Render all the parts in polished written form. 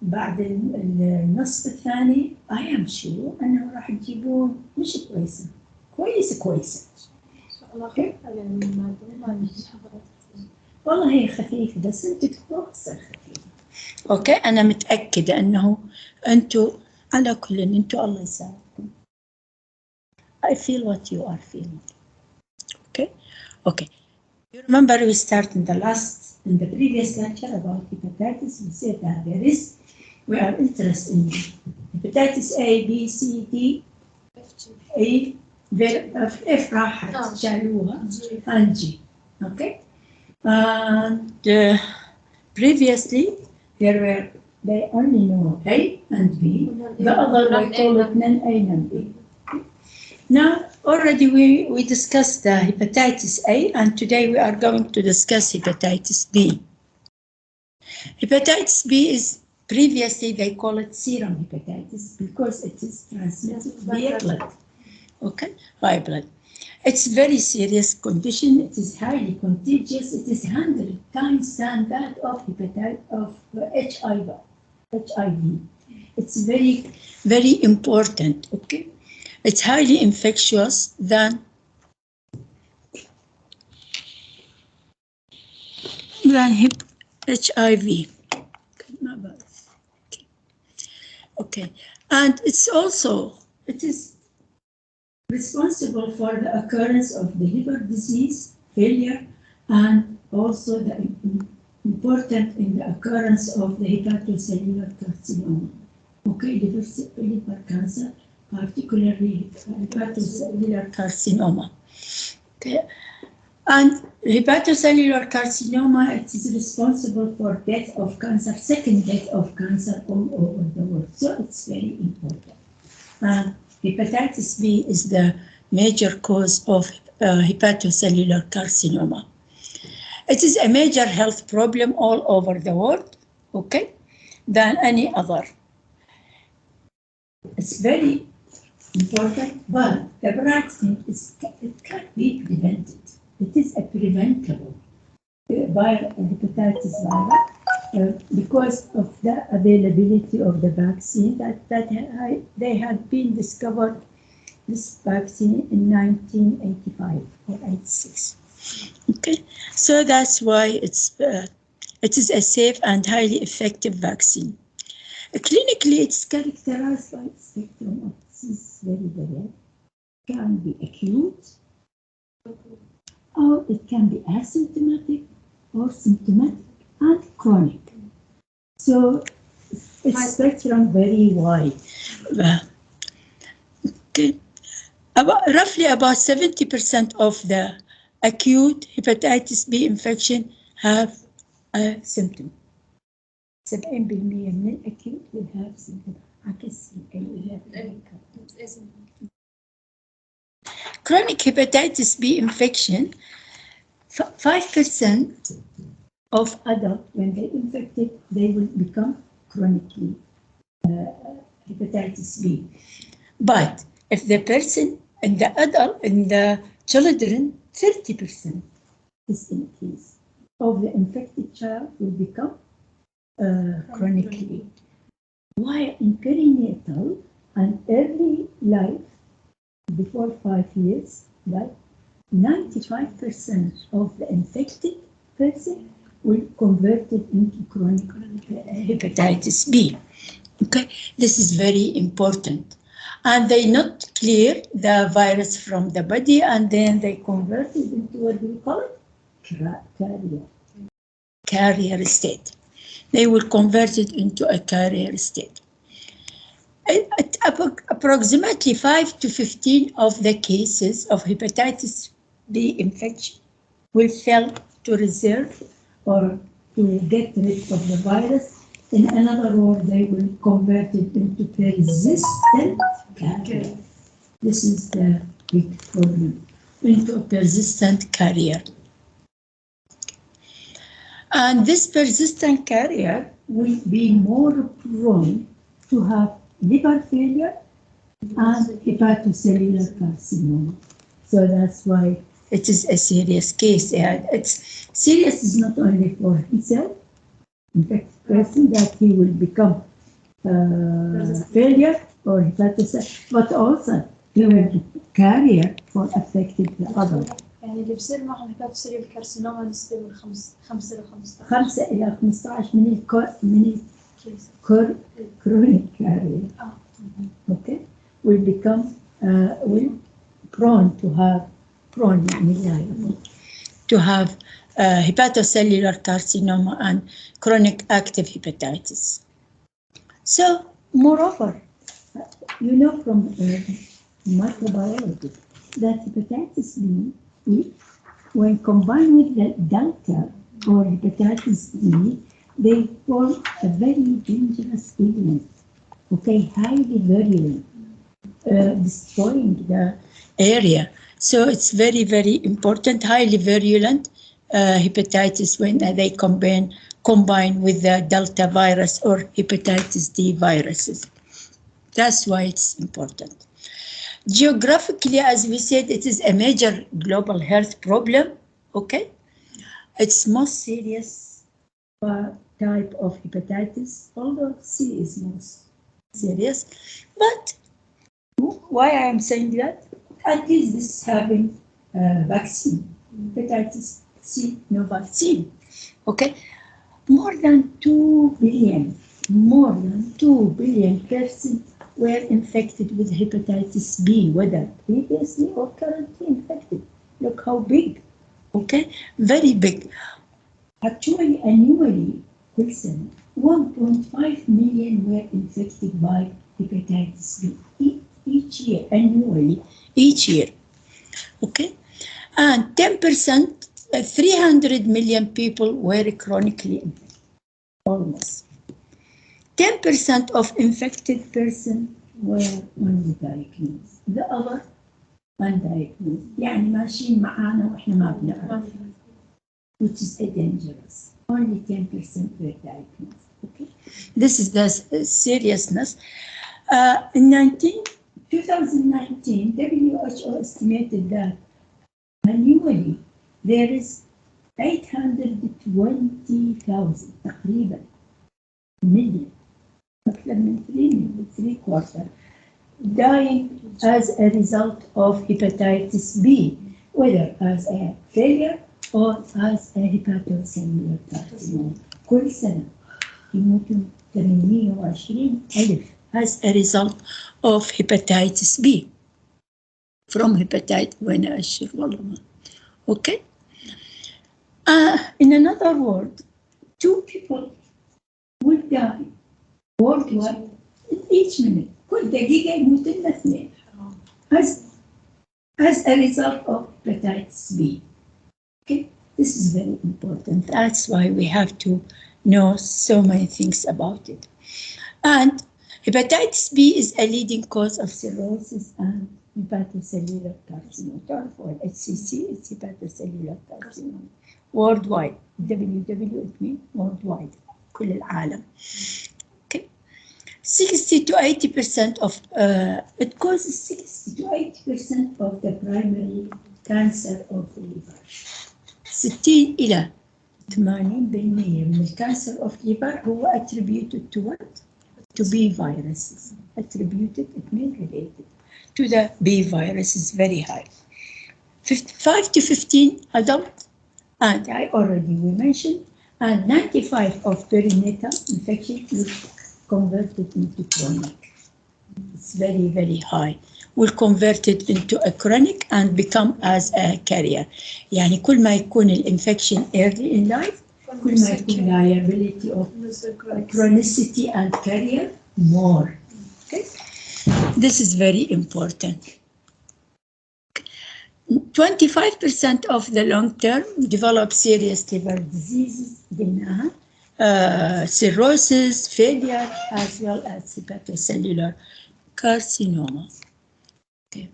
بعد النصف الثاني I am sure أنه راح تجيبون مش كويسة، كويسة. والله هي خفيفة بس أنت تكتبوها تصير خفيفة. أوكي أنا متأكدة أنه أنتوا على كل أنتوا الله يساعدكم. I feel what you are feeling. Okay. You remember we started in the previous lecture about hepatitis. We said that we are interested in hepatitis A, B, C, D, A, F راحت شالوها and G. Okay. And previously they only know A and B. The other we call it non-A, non-B. Now, already we discussed the hepatitis A, and today we are going to discuss hepatitis B. Hepatitis B is, previously they call it serum hepatitis because it is transmitted via blood. Okay, by blood. It's a very serious condition. It is highly contagious. It is 100 times than that of HIV. It's very, very important. Okay. It's highly infectious than HIV. Okay, and it is responsible for the occurrence of the liver disease, failure, and also the important in the occurrence of the hepatocellular carcinoma. Okay, liver cancer, particularly hepatocellular carcinoma. Okay. And hepatocellular carcinoma, it is responsible for death of cancer, second death of cancer all over the world. So it's very important. And hepatitis B is the major cause of hepatocellular carcinoma. It is a major health problem all over the world, okay, than any other. It's very important, but the bright thing is it can't be prevented. It is a preventable hepatitis virus because of the availability of the vaccine that they had been discovered this vaccine in 1985 or 86. Okay, so that's why it is a safe and highly effective vaccine. Clinically, it's characterized by a spectrum of disease, very varied. It can be acute, or it can be asymptomatic, or symptomatic, and chronic. So it's spectrum very wide. Okay. Roughly about 70% of the acute hepatitis B infection have a symptom. 70% من الأكيوت will have symptom. عكس Chronic hepatitis B infection, 5% of adults, when they infected, they will become chronically hepatitis B. But if the person and the adult and the children, 30% is increase of the infected child will become chronically. While in perinatal and early life, before 5 years, but 95% of the infected person will convert it into chronic hepatitis B. Okay, this is very important. And they not clear the virus from the body, and then they convert it into what do we call it? Carrier state. They will convert it into a carrier state. Approximately 5 to 15 of the cases of hepatitis B infection will fail to reserve or to get rid of the virus. In another word, they will convert it into persistent carrier. This is the big problem, into a persistent carrier. And this persistent carrier will be more prone to have liver failure and hepatocellular carcinoma. So that's why it is a serious case. It's serious is not only for himself, infected person, that he will become failure or hepatocellular, but also he will be carrier for affected the other. يعني اللي بصير معهم هيباتوسيلولار كارسينوما نسبة من 5 ل 15. 5 إلى 15 من chronic carrier. Okay, will become will prone to have to have hepatocellular carcinoma and chronic active hepatitis. So, moreover, you know from microbiology that hepatitis B, when combined with the delta or hepatitis D, they form a very dangerous illness. Okay, highly virulent, destroying the area. So it's very, very important, highly virulent hepatitis when they combine with the Delta virus or hepatitis D viruses. That's why it's important. Geographically, as we said, it is a major global health problem, okay? It's most serious type of hepatitis, although C is most serious. But why I am saying that? At least this is having vaccine, hepatitis C, no vaccine, okay? More than 2 billion persons were infected with hepatitis B, whether previously or currently infected. Look how big, okay? Very big. Actually, annually, 1.5 million were infected by hepatitis B each year, annually, each year, okay? And 10%, 300 million people were chronically infected, almost. 10% of infected persons were only diagnosed, the other undiagnosed. يعني ماشيين معانا وإحنا ما بنعرف, which is dangerous. Only 10% were diagnosed, okay? This is the seriousness. In 2019, WHO estimated that annually there is 820,000 تقريبا million, أكثر من 3/4, dying as a result of hepatitis B, whether as a failure or as a hepatocellular carcinoma. كل سنة يموتوا 820,000 as a result of hepatitis B. From hepatitis, وأنا أشر والله ما. Okay? In another word, 2 people will die worldwide each minute. كل دقيقة يموت لنا 2 as a result of hepatitis B. Okay, this is very important. That's why we have to know so many things about it. And hepatitis B is a leading cause of cirrhosis and hepatocellular carcinoma. For HCC, it's hepatocellular carcinoma. Worldwide, WW it means worldwide, كل العالم. Okay, 60 to 80% of it causes 60 to 80% of the primary cancer of the liver. 60 إلى 80% من الكانسر of liver هو attributed to what? To B viruses. Attributed, it means related to the B virus is very high. 5 to 15 adult, and I already mentioned, and 95 of perinatal infection is converted into chronic. It's very, very high. Will convert it into a chronic and become as a carrier. يعني كل ما يكون الانفكشن early in life, كل ما يكون liability of chronicity and carrier more. Okay? This is very important. 25% of the long term develop serious liver diseases, cirrhosis, failure, as well as hepatocellular carcinoma. Okay.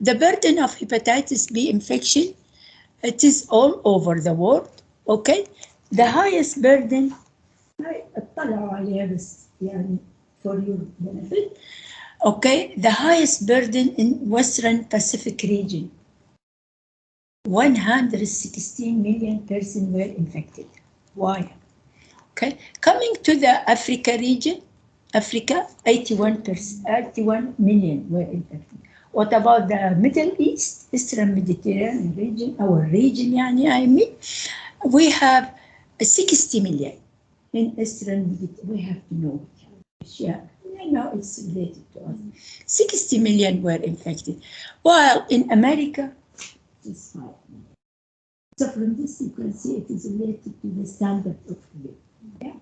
The burden of hepatitis B infection, it is all over the world. Okay. The highest burden, اطلعوا عليها بس يعني for your benefit. Okay. The highest burden in Western Pacific region. 116 million persons were infected. Why? Okay, coming to the Africa region, Africa, 81 million were infected. What about the Middle East, Eastern Mediterranean region, our region, I mean, we have 60 million in Eastern Mediterranean. We have to know. Yeah, no, it's related to us. 60 million were infected, while in America, it's 5 million. So from this, you can see it is related to the standard of living. Yeah,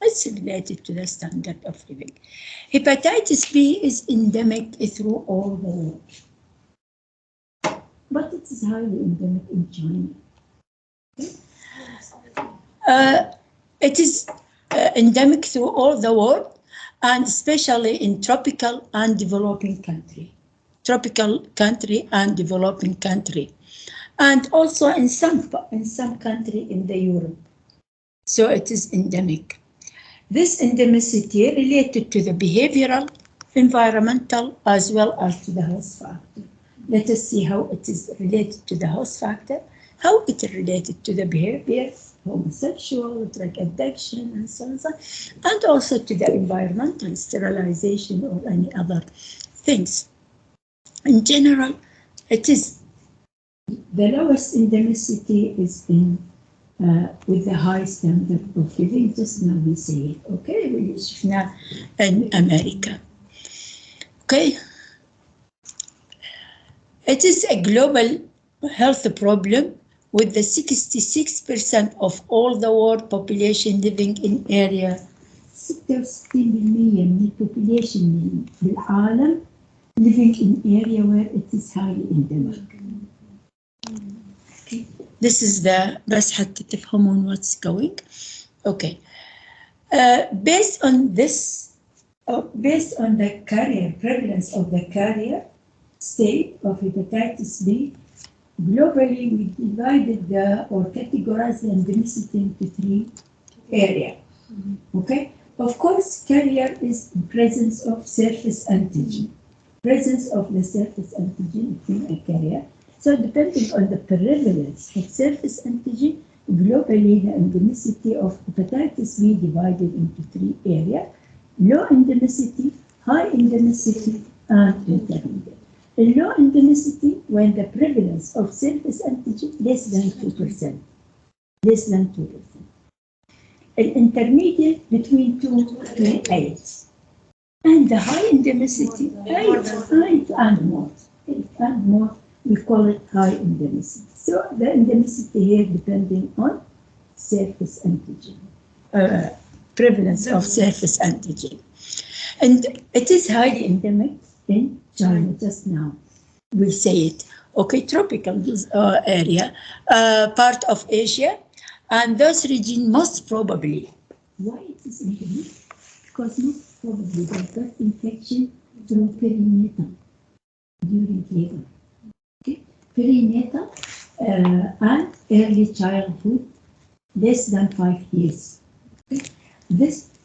it's related to the standard of living. Hepatitis B is endemic through all the world, but it is highly endemic in China. Okay? It is endemic through all the world, and especially in tropical and developing country. Tropical country and developing country. And also in some country in the Europe. So it is endemic. This endemicity related to the behavioral, environmental, as well as to the host factor. Let us see how it is related to the host factor, how it is related to the behavior, homosexual, drug addiction, and so on, and also to the environmental sterilization or any other things. In general, it is the lowest endemicity is in with the high standard of living. Just now we say it, okay? We now in America, okay? It is a global health problem with the 66% of all the world population living in area 66% من البوبوليشن بالعالم living in area where it is highly endemic. Okay. This is the بس حتى تفهمون what's going. Okay. Based on this, based on the carrier prevalence of the carrier state of hepatitis B, globally we divided or categorized the endemicity into 3 areas. Okay. Of course, carrier is the presence of surface antigen. Presence of the surface antigen in a carrier. So depending on the prevalence of surface antigen, globally the endemicity of hepatitis B divided into 3 areas: low endemicity, high endemicity, and intermediate. A low endemicity when the prevalence of surface antigen less than 2%. Less than 2%. An intermediate between 2 to 8. And the high endemicity, 8 and more. 8 and more, we call it high endemicity. So the endemicity here depending on surface antigen, prevalence of surface antigen. And it is highly endemic in China just now. We say it. Okay, tropical area, part of Asia, and those regions most probably. Why it is endemic? Because most probably they got infection through perinatal during labor. Okay, perinatal and early childhood, less than 5 years. Okay,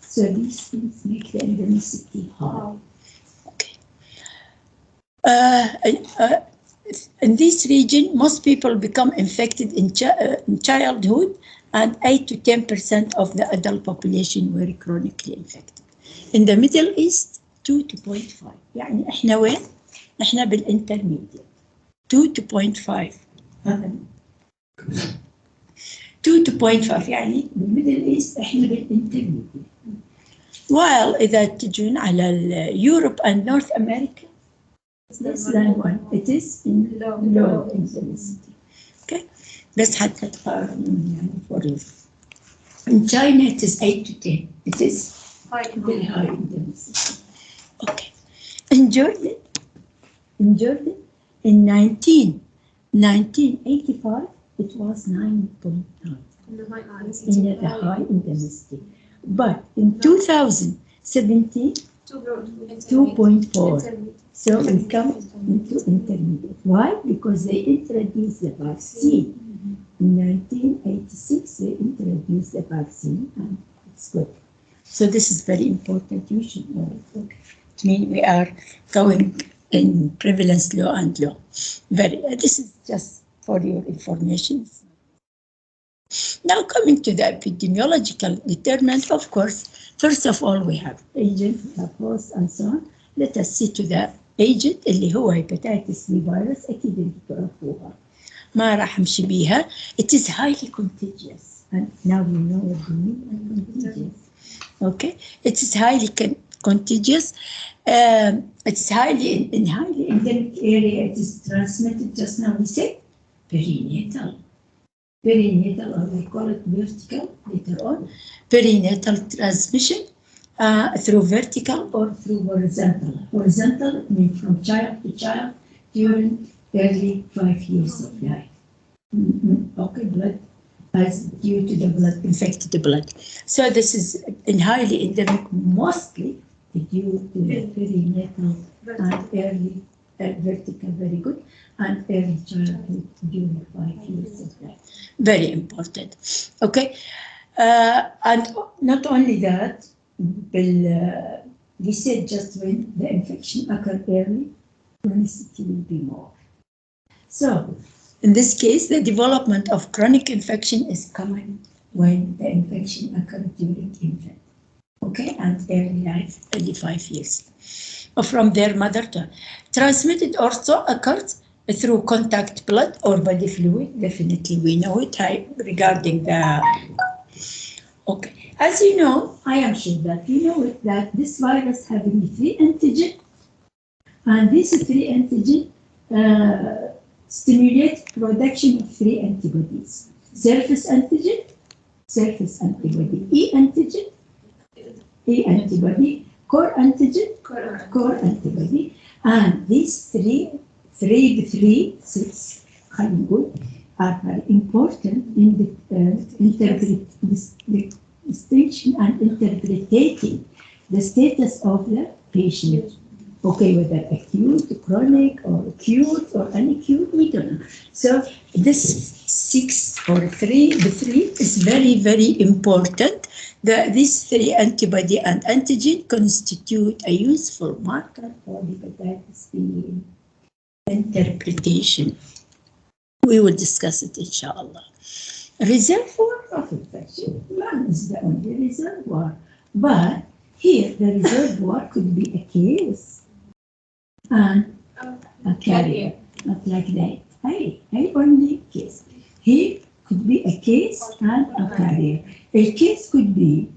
so these things make the endemicity high. Okay. In this region, most people become infected in childhood, and 8 to 10% of the adult population were chronically infected. In the Middle East, 2 to 0.5. يعني احنا وين؟ احنا بالانترميديت. 2 to 0.5. 2 to 0.5 يعني بالميدل ايست احنا بالانترميديت. While إذا تجون على Europe and North America, less than 1. It is in low intensity. Okay. بس حتى تقارن يعني for you. In China it is 8 to 10. It is very high intensity. Okay. In Jordan, in 1985 it was 9.9 in the high intensity. But in 2017, 2.4. So we come into intermediate. Why? Because they introduced the vaccine. In 1986, they introduced the vaccine, and it's good. So this is very important. You should know it. Okay. It means we are going in prevalence low and low. This is just for your information. Now coming to the epidemiological determinant, of course, first of all we have agent, we have host and so on. Let us see to the agent اللي هو hepatitis B virus. أكيد اللي تعرفوها ما راح أمشي بيها. It is highly contagious and now we know what we mean by contagious. Okay, it is highly contagious. It's highly in highly endemic area. It is transmitted, just now we said, perinatal, or we call it vertical later on, perinatal transmission through vertical or through horizontal. Horizontal means from child to child during early 5 years of life. Okay, blood as due to the blood, infected blood. So this is in highly endemic, mostly due to the perinatal and early vertical, very good, and early childhood during 5 years of life. Very important. Okay, and not only that, we said just when the infection occurs early, chronicity will be more. So, in this case, the development of chronic infection is common when the infection occurs during infant, okay, and early life, early 5 years, from their mother to transmitted also occurs through contact blood or body fluid. Definitely, we know it regarding the. Okay, as you know, I am sure that you know it, that this virus having 3 antigens, and these 3 antigens stimulate production of 3 antibodies: surface antigen, E antigen, core antigen, core antibody, and these 3 are very important in the distinction and interpreting the status of the patient. Okay, whether acute, chronic, or acute, or unacute, we don't know. So this 6 or 3, the 3 is very, very important. These 3 antibody and antigen constitute a useful marker for hepatitis B interpretation. We will discuss it, inshallah. Reservoir of infection. Man is the only reservoir, but here the reservoir could be a case and a carrier, not like that. I only case. Here could be a case and a carrier. A case could be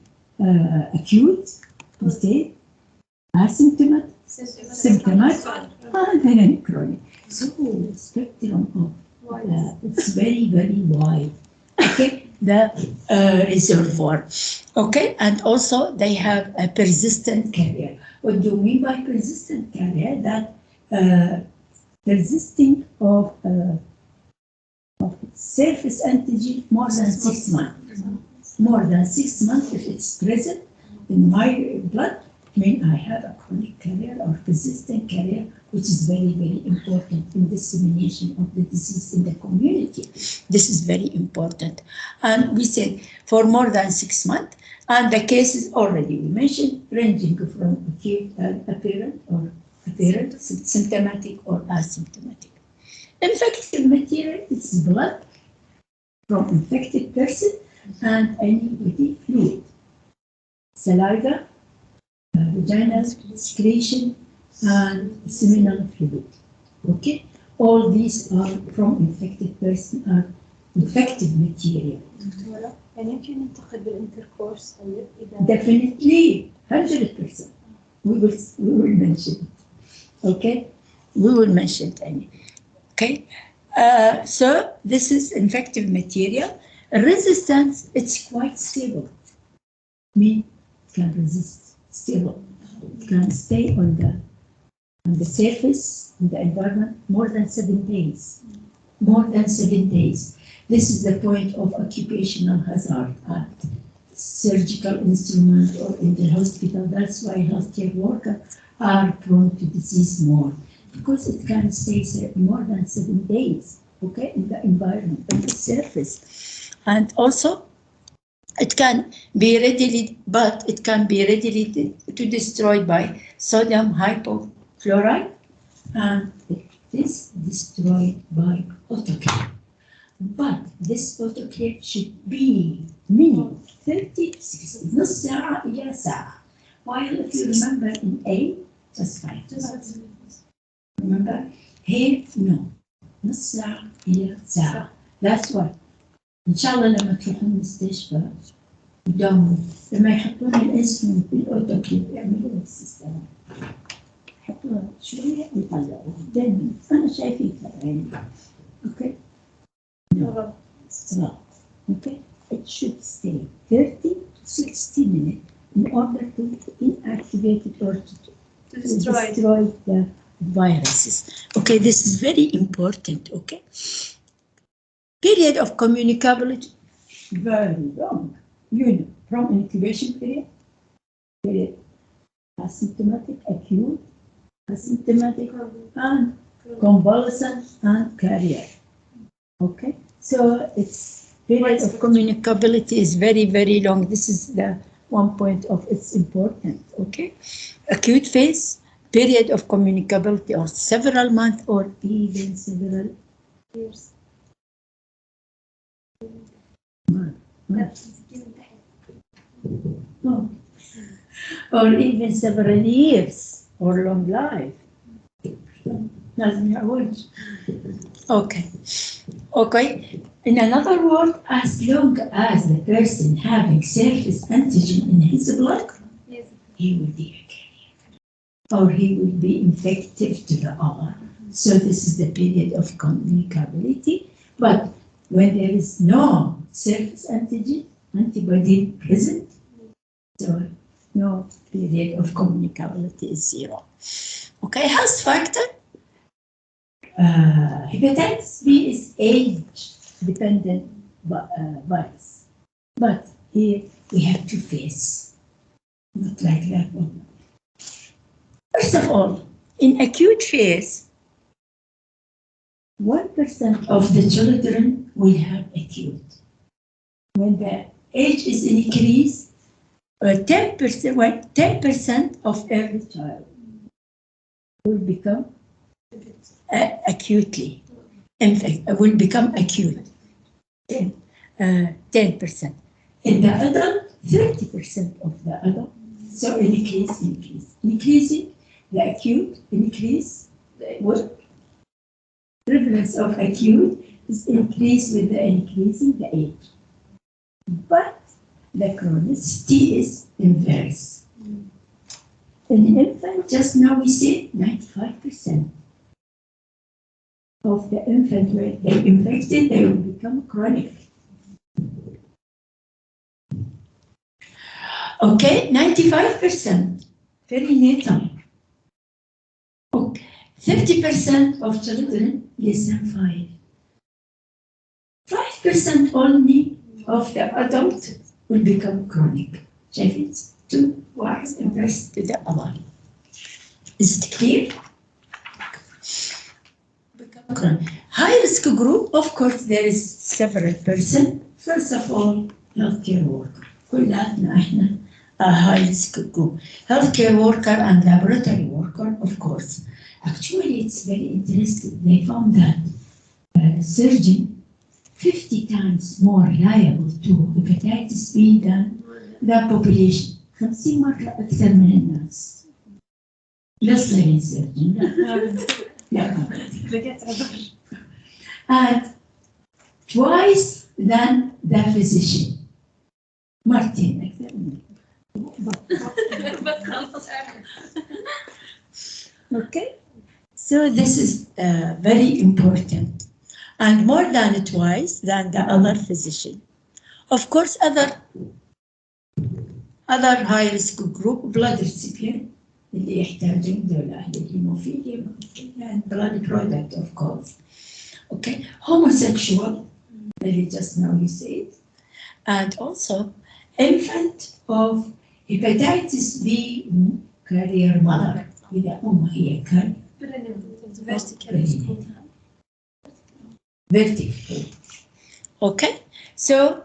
acute, we say, asymptomatic, symptomatic, and then chronic. So spectrum of it's very, very wide. Okay, the reservoir. Okay, and also they have a persistent carrier. What do you mean by persistent carrier? That persisting of surface antigen more than 6 months. More than 6 months, if it's present in my blood, mean I have a chronic carrier or persistent carrier, which is very, very important in dissemination of the disease in the community. This is very important. And we said for more than 6 months, and the cases already we mentioned, ranging from acute apparent, symptomatic or asymptomatic. Infected material is blood from infected person and any body fluid, saliva, vaginal secretion, and seminal fluid. Okay, all these are from infected person, are infected material. يعني يمكن ننتقد بالانتركورس طيب إذا Definitely 100%. We will mention it. Okay, we will mention it. Okay, so this is infective material. Resistance, it's quite stable. Mean can resist, stable. It can stay on the surface, in the environment, more than 7 days. More than 7 days. This is the point of occupational hazard at surgical instrument or in the hospital. That's why healthcare workers are prone to disease more, because it can stay more than 7 days, okay, in the environment, on the surface. And also, it can be readily destroyed by sodium hypochlorite, and it is destroyed by autoclave. but this autoclave should be minimum 30 to 60 نص ساعة إلى ساعة. While if you remember in A, just 5 minutes. Remember? Here, no. نص ساعة إلى ساعة. That's why. إن شاء الله لما تروحون المستشفى يداوموا لما يحطون الانسولين بالأوتوكليف يعملوا السيستم. يحطوها شوية ويطلعوها. دايما أنا شايفينها يعني. Okay? No. No. Okay? It should stay 30 to 60 minutes in order to inactivate it or to destroy the viruses. Okay, this is very important, okay? Period of communicability, very long. You know, from incubation period, asymptomatic, acute, asymptomatic, and convalescent, and carrier. Okay, so its period of communicability is very, very long. This is the one point of its importance, okay? Acute phase, period of communicability of several months or even several years. Oh. Or even several years or long life. Okay. Okay. In another word, as long as the person having surface antigen in his blood, Yes. he will be a carrier. Or he will be infective to the other. So this is the period of communicability. But when there is no surface antigen, antibody present, so no period of communicability is 0. Okay, health factor. Hepatitis B is age-dependent virus. But here we have to face, not like that one. First of all, in acute phase, 1% of the children will have acute. When the age is increased, 10% of every child will become acutely infected, will become acute. 10%. In the adult, 30% of the adult. So increasing the acute, increase what prevalence of acute is increased with the increasing the age. But the chronicity is inverse. In infant, just now we said 95% of the infant when they infected, they will become chronic. Okay, 95% perinatal. Okay, 30% of children less than 5% only of the adult will become chronic. شايفين؟ Two wires inverse to the other. Is it clear? High risk group, of course, there is several person. First of all, healthcare worker. كلنا احنا high risk group. Healthcare worker and laboratory worker, of course. Actually, it's very interesting. They found that surgeon 50 times more liable to hepatitis B than the population. 50 مرة أكثر من الناس. Less than surgeon. And twice than the physician. مرتين أكثر من. Okay, so this is very important, and more than twice than the other physician. Of course, other high risk group, blood recipient, اللي يحتاجون دول أهل الهيموفيليا and blood product, of course. Okay, homosexual, very just now you said, and also infant of hepatitis B carrier mother. إذا هي كان vertical. Okay, so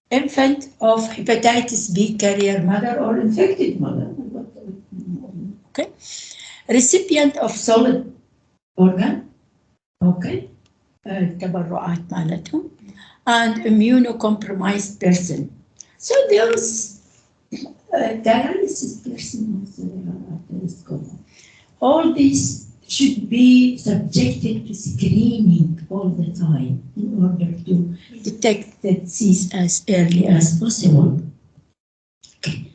infant of hepatitis B carrier mother or infected mother. Okay, recipient of solid organ. Okay, التبرعات مالتهم and immunocompromised person. So those dialysis person also they are at risk of. All these should be subjected to screening all the time in order to detect the disease as early as possible. Okay.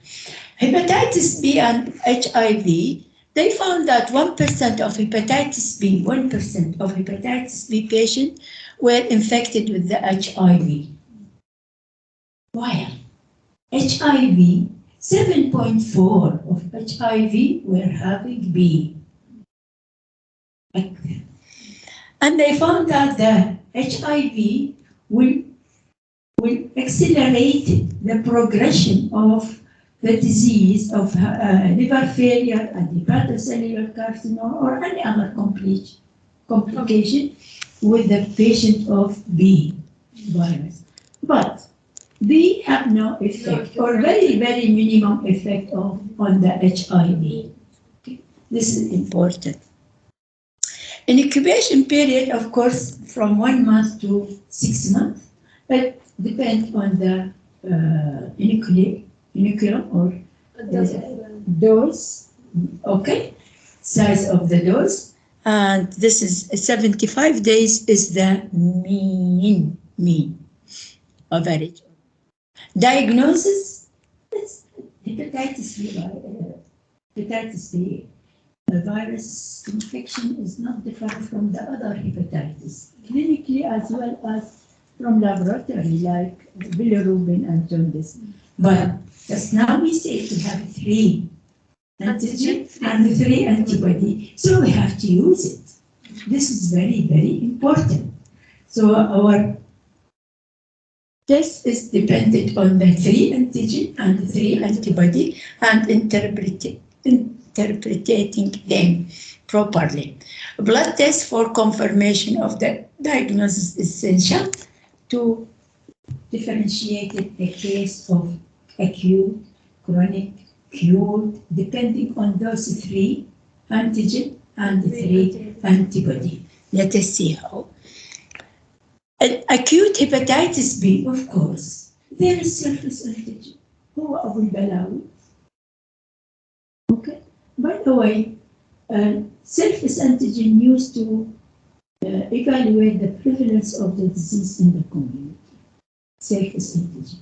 Hepatitis B and HIV, they found that 1% of hepatitis B, 1% of hepatitis B patients were infected with the HIV. While HIV, 7.4 of HIV were having B. And they found that the HIV will accelerate the progression of the disease of liver failure and hepatocellular carcinoma or any other complication with the patient of B virus. But B have no effect or very, very minimum effect on the HIV. Okay. This is important. An incubation period, of course, from 1 month to 6 months, but depends on the inoculum or dose, okay, size of the dose. And this is 75 days is the mean average. Diagnosis, hepatitis B virus infection is not different from the other hepatitis, clinically as well as from laboratory like bilirubin and jaundice. But just now we say we have 3 antigen and 3 antibody, so we have to use it. This is very, very important. So our test is dependent on the 3 antigen and 3 antibody and interpreting them properly. A blood test for confirmation of the diagnosis is essential to differentiate the case of acute, chronic, cured, depending on those 3 antigen and 3 antibody. Let us see how. Acute hepatitis B, of course, there is surface antigen. هو أبو البلاوي. Okay. By the way, surface antigen used to evaluate the prevalence of the disease in the community. Surface antigen.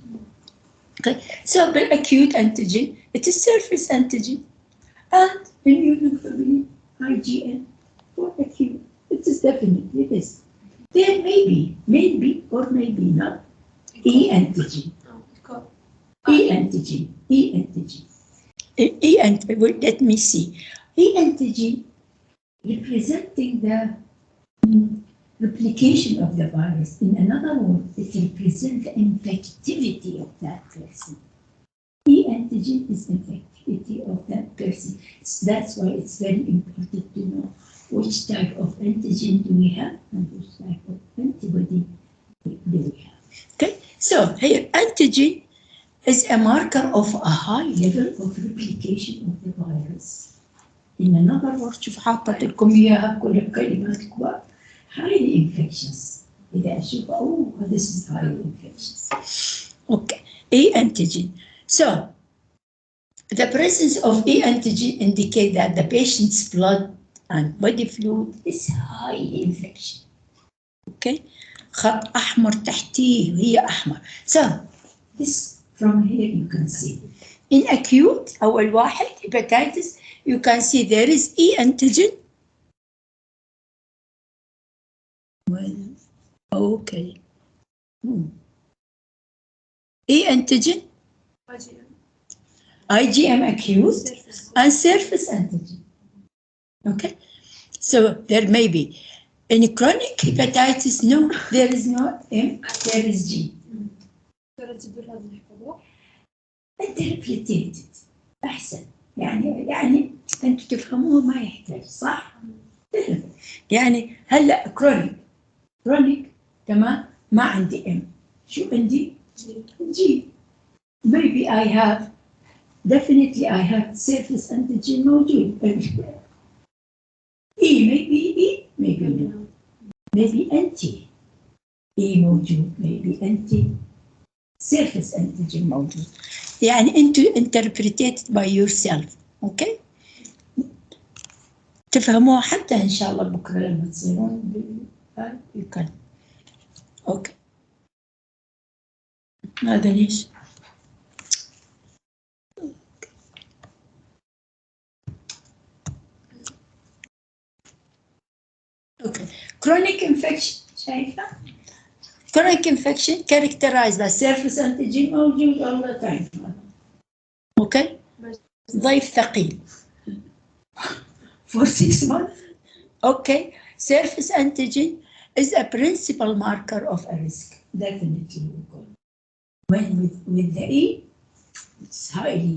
Okay, so the acute antigen, it is surface antigen, and immunoglobulin IgM for acute. It is definitely this. There may be, or maybe not, E antigen. Let me see. E antigen representing the replication of the virus. In another word, it represents the infectivity of that person. E antigen is infectivity of that person. That's why it's very important to know which type of antigen do we have and which type of antibody do we have. Okay, so here antigen is a marker of a high level of replication of the virus. In another word, شوف حاطط لكم إياها كلها بكلمات كبار. Highly infectious. إذا أشوف this is highly infectious. Okay, E antigen. So the presence of E antigen indicates that the patient's blood and body fluid is highly infection. Okay, خط أحمر تحتيه وهي أحمر. So this from here you can see. In acute أول واحد hepatitis, you can see there is E antigen. Well, okay. E antigen, IgM acute, and surface antigen. Okay, so there may be. In chronic hepatitis, no, there is no M, there is G. Interpreted أحسن. يعني أنتوا تفهموه ما يحتاج صح؟ يعني هلا كرونيك تمام ما عندي M. شو عندي؟ G. Maybe I have, definitely I have surface antigen موجود. E, maybe no. maybe anti E موجود, maybe anti surface antigen موجود. يعني انتوا interpreted by yourself. اوكي تفهموها حتى ان شاء الله بكره لما تصيرون you can. اوكي هذا ليش؟ اوكي chronic infection شايفه؟ chronic infection characterized by surface antigen موجود all the time. اوكي ضيف ثقيل for 6 months. Okay, surface antigen is a principal marker of a risk. Definitely. When with the E, it's highly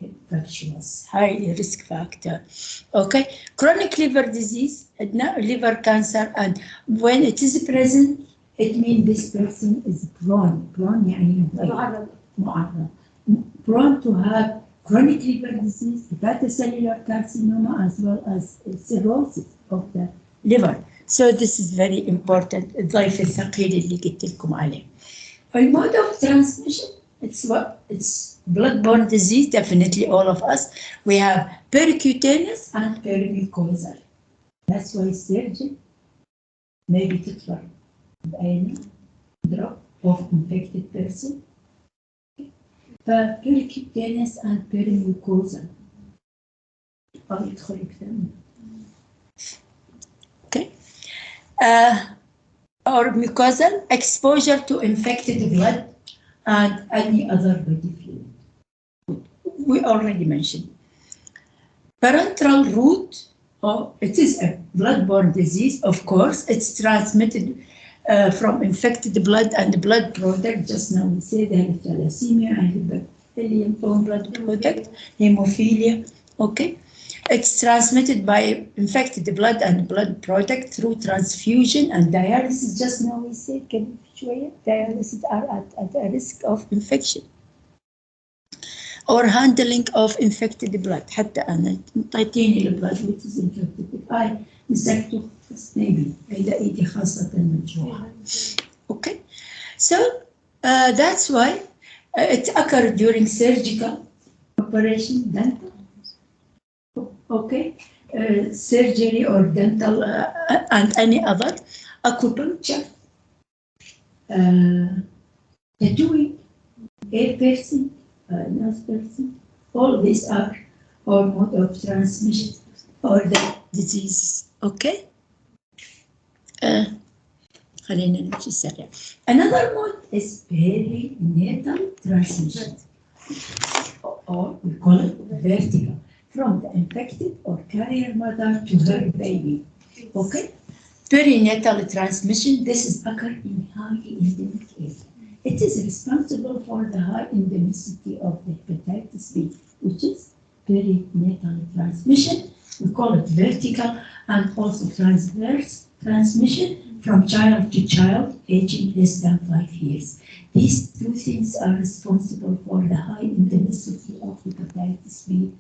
infectious, highly risk factor. Okay, chronic liver disease, liver cancer, and when it is present, it means this person is prone يعني معرض prone to have chronic liver disease, hepatocellular carcinoma, as well as cirrhosis of the liver. So this is very important. الضيف الثقيل اللي قلت لكم عليه. The mode of transmission, it's blood-borne disease. Definitely, all of us. We have percutaneous and perimucosal. That's why surgeon maybe تطلع بعينه drop of infected person. Percutaneous and perimucosal. Okay. Or mucosal exposure to infected blood and any other body fluid. We already mentioned. Parenteral route, it is a blood-borne disease, of course. It's transmitted from infected blood and blood product. Just now we said thalassemia and hemophilia from blood product, hemophilia. Okay, it's transmitted by infected blood and blood product through transfusion and dialysis. Just now we said dialysis are at a risk of infection or handling of infected blood. حتى أنا تعطيني البلد which is infected. مسكته maybe إذا إيدي خاصة مجروحة. Okay, so that's why it occurs during surgical operation, dental. Okay, surgery or dental and any other acupuncture, tattooing, hair piercing, nose piercing. All these are all mode of transmission or the diseases. Okay. خلينا نمشي سريع. Another mode is perinatal transmission, or we call it vertical, from the infected or carrier mother to her baby. Okay. Perinatal transmission. This is occur in highly endemic area. It is responsible for the high endemicity of the hepatitis B, which is perinatal transmission. We call it vertical and also transverse transmission from child to child aging less than 5 years. These two things are responsible for the high endemicity of hepatitis B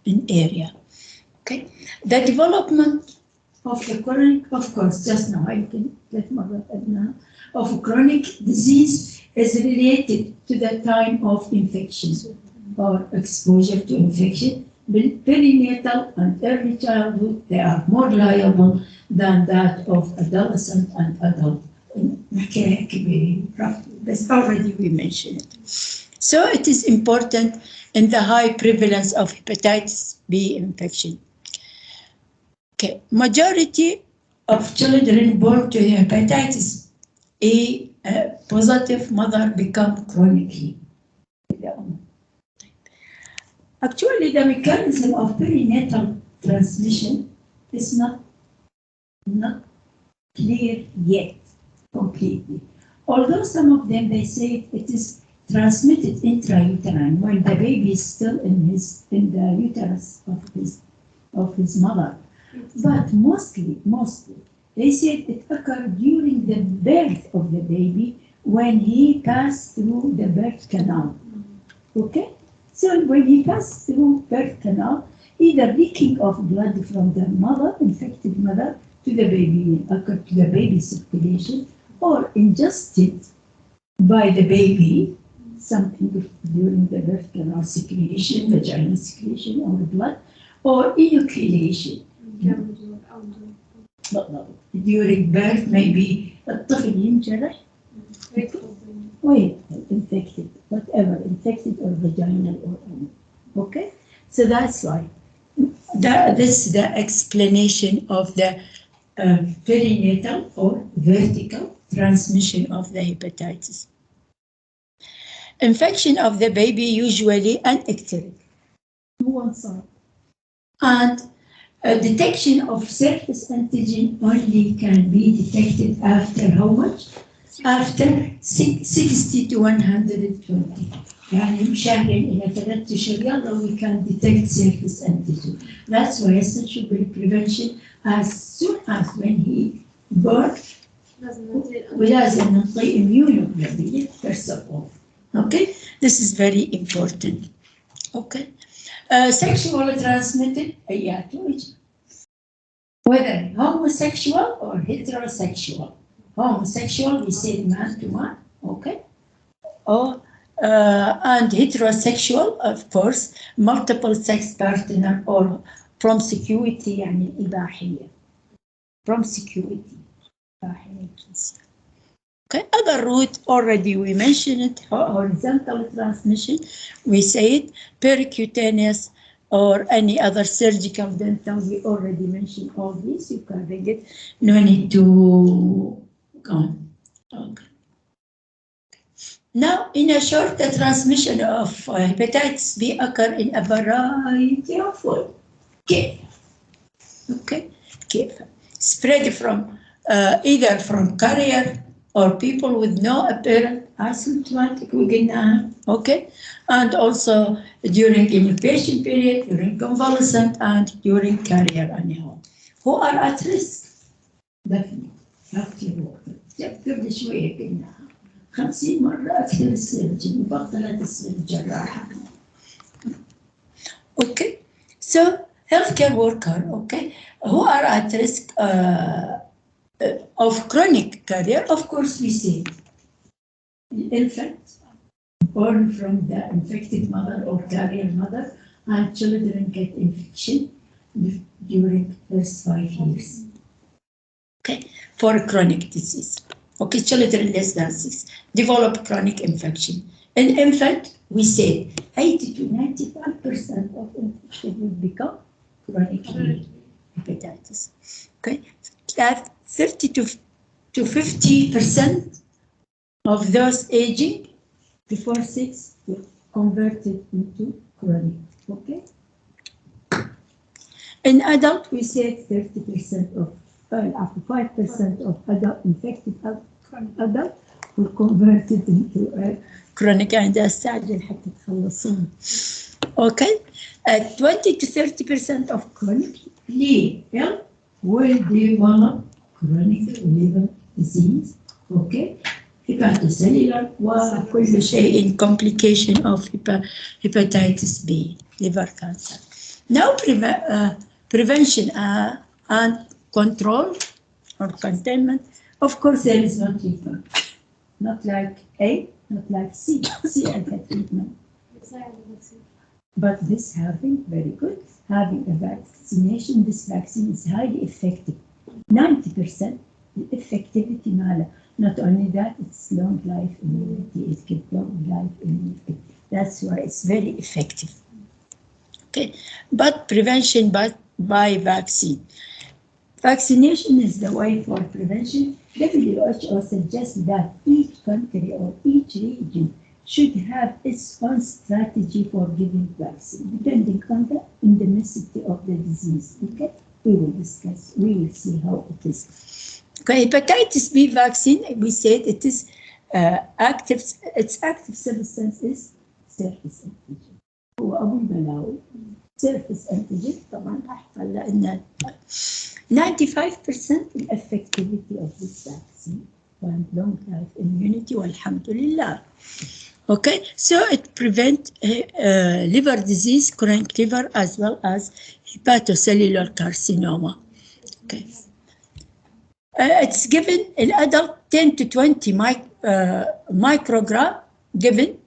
in area. Okay, the development of the chronic, of course, just now I can let of chronic disease is related to the time of infection or exposure to infection. Perinatal and early childhood, they are more liable than that of adolescent and adult. But already we mentioned it. So it is important in the high prevalence of hepatitis B infection. Okay, majority of children born to hepatitis A positive mother become chronically. Actually, the mechanism of perinatal transmission is not clear yet completely. Although some of them, they say it is transmitted intrauterine when the baby is still in the uterus of his mother. But mostly, they said it occurred during the birth of the baby when he passed through the birth canal. Okay? So when he passed through birth canal, either leaking of blood from the mother, infected mother, to the baby, occur to the baby circulation, or ingested by the baby, something during the birth canal secretion, vaginal secretion, or blood, or inoculation. During birth, maybe الطفل ينجرح infected, whatever, infected or vaginal or anal. Okay, so that's why this is the explanation of the perinatal or vertical transmission of the hepatitis. Infection of the baby usually anecteric, and detection of surface antigen only can be detected after how much? After 60 to 120. يعني شهرين إلى 3 أشهر يلا we can detect surface antigen. That's why essential prevention as soon as when he born ولازم نعطيه immunoglobulin first of all. Okay, this is very important. Okay, sexual transmitted whether homosexual or heterosexual. Homosexual, we say man to man, okay? Or and heterosexual, of course, multiple sex partner or promiscuity, يعني إباحية. Promiscuity. Okay, other route already we mentioned it, horizontal transmission, we say it, percutaneous or any other surgical, dental, we already mentioned all these, you can read it, no need to go on. Okay. Now, in a short, the transmission of hepatitis B occur in a variety of ways. Okay, spread from either from carrier or people with no apparent asymptomatic, okay, and also during incubation period, during convalescent, and during carrier anyhow. Who are at risk? Definitely, healthcare workers. قبل شوية قلنا 50 مرة أكثر السيرجن مبطلة تصير الجراحة. Okay, so healthcare worker, okay, who are at risk of chronic carrier, of course, we see infant born from the infected mother or carrier mother, and children get infection during first 5 years. Okay, for a chronic disease. Okay, children less than 6 develop chronic infection. In infant, we say 80 to 95% of infection will become chronic hepatitis. Okay, that 30 to 50% of those aging before 6 will convert it into chronic. Okay. In adult, we say 30% of 5% of adult infected adult will convert it into chronic and استعجل حتى تخلصون. Okay, 20 to 30% of chronic liver will develop chronic liver disease. Okay, hepatocellular وكل شيء in complication of hepatitis B, liver cancer. Now prevention and control or containment. Of course, there is no treatment, not like A, not like C. C as a treatment. But this having very good, having a vaccination, this vaccine is highly effective. 90% effectivity mala. Not only that, it's long life immunity. It gives long life immunity. That's why it's very effective. Okay, but prevention by vaccine. Vaccination is the way for prevention. WHO suggests that each country or each region should have its own strategy for giving vaccine, depending on the endemicity of the disease. Okay, we will discuss, we will see how it is. Okay, hepatitis B vaccine, we said it is active, its active substance is surface antigen. هو أبو البلاوي. Surface antigen طبعا أحفل لأن 95% effectivity of this vaccine and long life immunity والحمد لله. Okay, so it prevents liver disease, chronic liver, as well as hepatocellular carcinoma. Okay, It's given الادult 10 to 20 microgram given.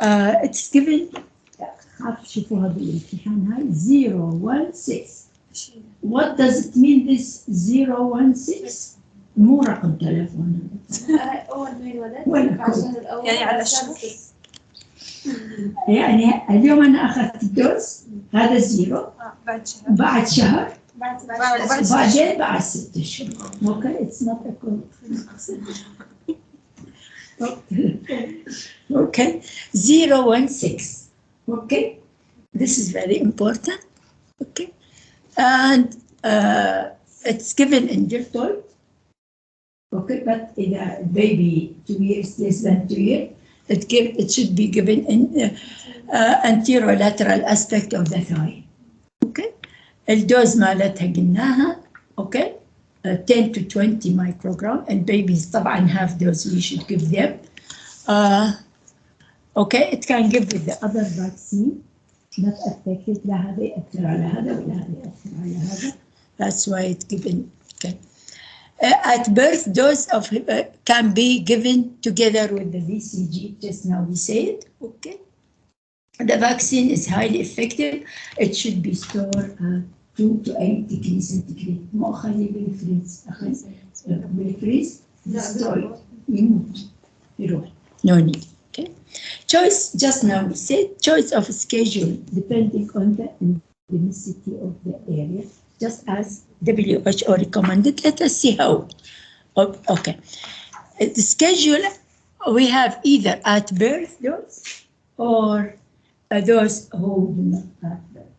It's given عارف شوفوها بالامتحان هاي 016. What does it mean this 016؟ مو رقم تلفون. أول ما ينولد ولا عشان الأول يعني على الشهر. يعني اليوم أنا أخذت الدوز هذا 0 بعد شهر. بعد شهر بعد وبعدين بعد 6 شهور. Okay, it's not a okay. 016. Okay, this is very important. Okay, and it's given in Dettol. Okay, but in a baby 2 years, less than 2 years, it should be given in anterolateral aspect of the thigh. Okay, الدوز مالتها قلناها. Okay, 10 to 20 microgram, and babies طبعا have dose we should give them. Okay, it can give with the other vaccine, not affected. لا هذا يأثر على هذا ولا هذا يأثر على هذا. That's why it's given. Okay. At birth, dose of can be given together with the BCG. Just now we said. Okay. The vaccine is highly effective. It should be stored at 2 to 8 degrees centigrade. ما أخلي بالفريز. أخذ بالفريز. destroy. يموت. يروح. No need. Okay. Choice, just now we said, choice of schedule depending on the endemicity of the area, just as WHO recommended. Let us see how. Okay. The schedule, we have either at birth dose or those who do not have birth.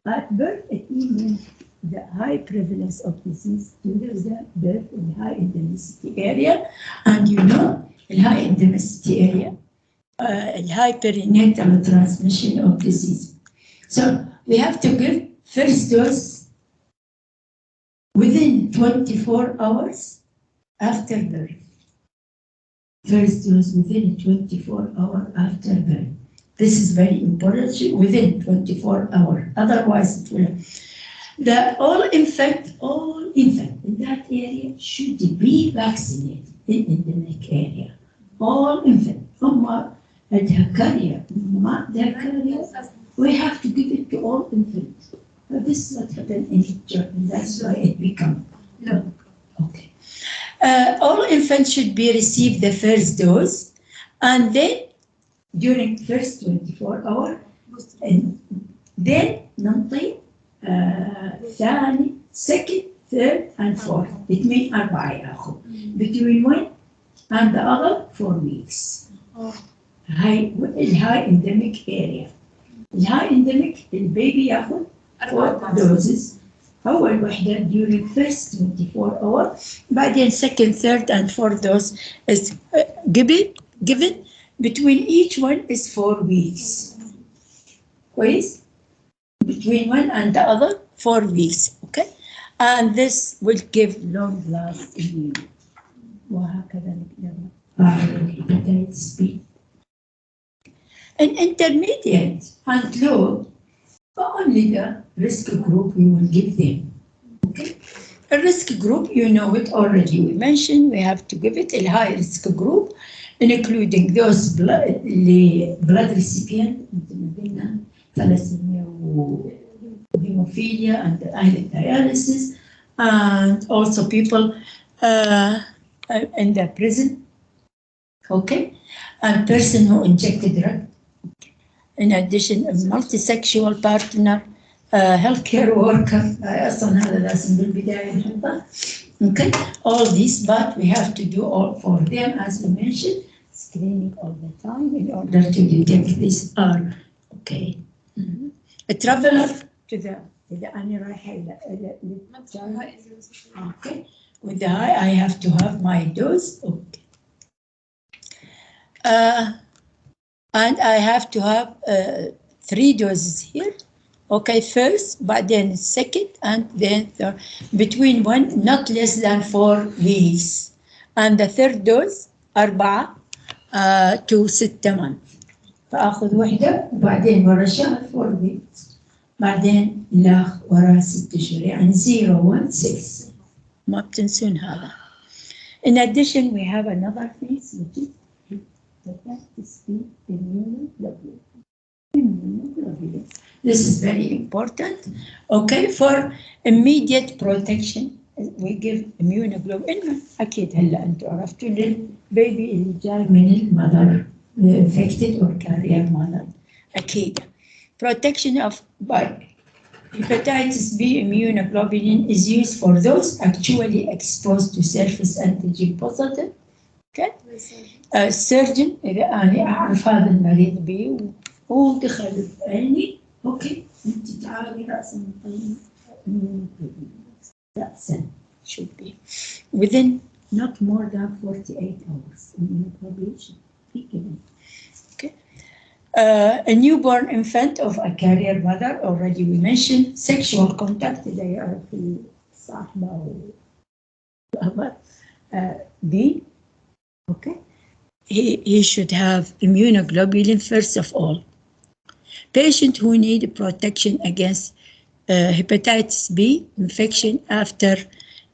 At birth, it means the high prevalence of disease due to the birth in the high endemicity area. And you know, the high endemicity area, high perinatal transmission of disease. So we have to give first dose within 24 hours after birth. First dose within 24 hours after birth. This is very important, within 24 hours. Otherwise, it will. All infant in that area should be vaccinated in endemic area. All infant. We have to give it to all infants. But this is what happened in Jordan. That's why it become. No. Okay. All infants should be receive the first dose, and then during first 24 hours, and then ننطي ثاني, second, third, and fourth. It means 4 ياخذ. Between one and the other 4 weeks. High endemic area. الهاي endemic البيبي ياخذ 4 doses. أول وحدة during first 24 hours. بعدين second, third, and fourth dose is given. Between each one is 4 weeks. كويس? Between one and the other 4 weeks. Okay? And this will give long last immunity. وهكذا نقدر speed. In intermediate and low, only the risk group we will give them. Okay? A risk group, you know it already. We mentioned we have to give it a high risk group, including those blood recipient, thalassemia, hemophilia, and island dialysis, and also people in the prison. Okay? And person who injected drug. In addition, a multisexual partner, healthcare worker. أصلاً هذا لازم بالبداية نحطه. Okay, all these, but we have to do all for them, as we mentioned, screening all the time in order to detect these are okay. A traveler to the أنا رايحة إلى okay. With the high, I have to have my dose. Okay. And I have to have 3 doses here. Okay, first, but then second, and then third. Between one, not less than 4 weeks. And the third dose, 4 to 6 months. فآخذ وحدة وبعدين ورا شهر 4 weeks. بعدين لا ورا 6 شهور يعني 016. ما بتنسون هذا. In addition, we have another phase which is hepatitis B immunoglobulin. Immunoglobulin. This is very important. Okay, for immediate protection, we give immunoglobulin. أكيد هلا أنتم عرفتوا للبيبي اللي جاي من المذر infected or carrier mother. أكيد. Protection of by hepatitis B immunoglobulin is used for those actually exposed to surface antigen positive. Okay. السيرجن إذا أنا أعرف هذا المريض بي ودخل بعيني، أوكي أنت تعالي رأسا رأسا should be within not more than 48 hours immunoglobulin be given. Okay. A newborn infant of a carrier mother, already we mentioned, sexual contact, they are في صاحبة B. Okay. He should have immunoglobulin first of all. Patient who need protection against hepatitis B infection after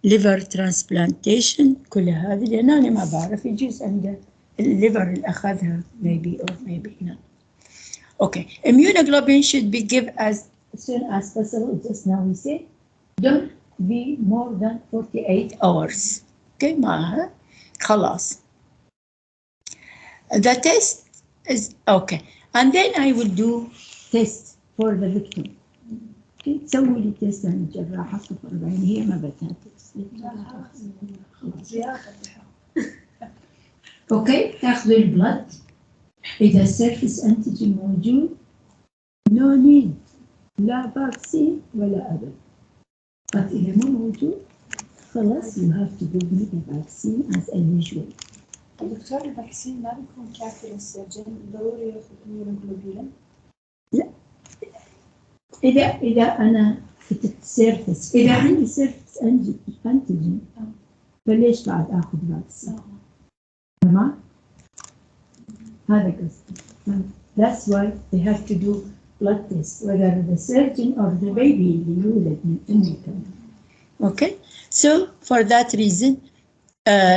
liver transplantation. كل هذه لأن أنا ما بعرف يجوز عند الليفر اللي أخذها maybe or maybe not. Okay, immunoglobulin should be given as soon as possible. Just now we say don't be more than 48 hours. Okay, ما خلاص. The test is okay, and then I will do test for the victim. Okay, سووا لي تيست عن الجراحة 40 هي ما بدها تيست. اوكي، تاخذوا البلد، إذا السيرفس أنتيجين موجود no need لا فاكسين ولا أبد. بس إذا مو موجود خلاص you have to give me the vaccine as usual. دكتور الفاكسين ما بيكون كافي للسيرجن، ضروري ياخذ immunoglobulin؟ لا، إذا أنا في السيرفس، إذا عندي سيرفس أنتيجين فليش بعد آخذ فاكسين؟ تمام؟ هذا قصدي. That's why they have to do blood test, whether the surgeon or the baby اللي يولد من أمه كمان. Okay, so for that reason,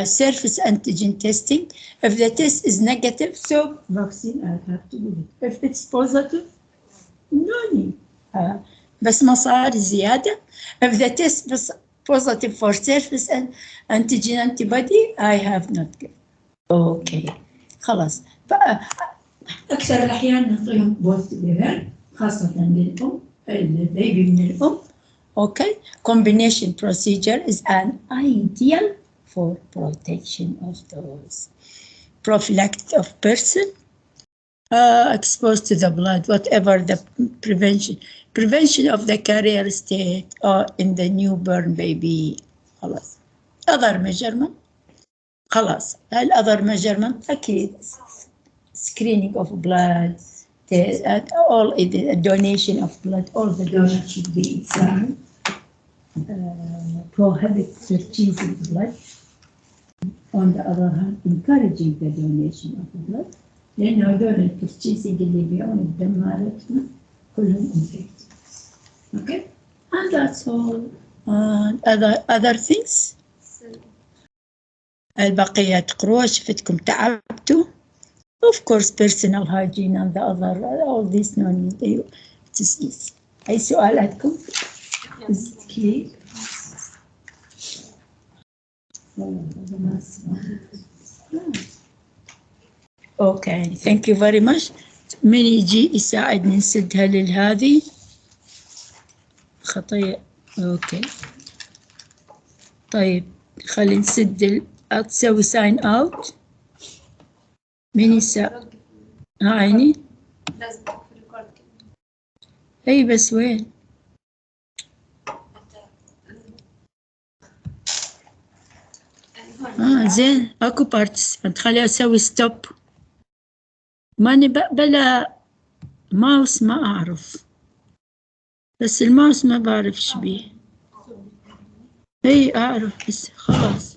surface antigen testing. If the test is negative, so vaccine I have to do it. If it's positive, no need. بس مصاري زيادة. If the test is positive for surface antigen antibody, I have not given. Okay, خلاص. أكثر الأحيان نعطيهم both together خاصة للأم البيبي من الأم. Okay, combination procedure is an ideal for protection of those. Prophylactic of person exposed to the blood, whatever the prevention of the carrier state or in the newborn baby. خلاص. Other measurement. خلاص. other measurement أكيد. Screening of blood, all the donation of blood, all the donors should be examined. Prohibit purchasing blood. On the other hand, encouraging the donation of blood. لأن هذول البرتشيزنج اللي يبيعون الدم مالتنا كلهم infected. Okay, and that's all. Other things. البقية تقروها، شفتكم تعبتوا. Of course, personal hygiene and the other, all this no need. It is easy. أي سؤال عندكم؟ Is it clear? Okay, thank you very much. من يجي يساعدني نسدها للهذه خطية. اوكي طيب خلي نسد تسوي ساين اوت. من يساعد؟ عيني لازم تقفل الريكورد كده. اي بس وين؟ زين اكو بارتيسيبنت. خليني اسوي ستوب. ماني بلا ماوس ما اعرف، بس الماوس ما بعرف ايش بيه. اي اعرف بس خلاص.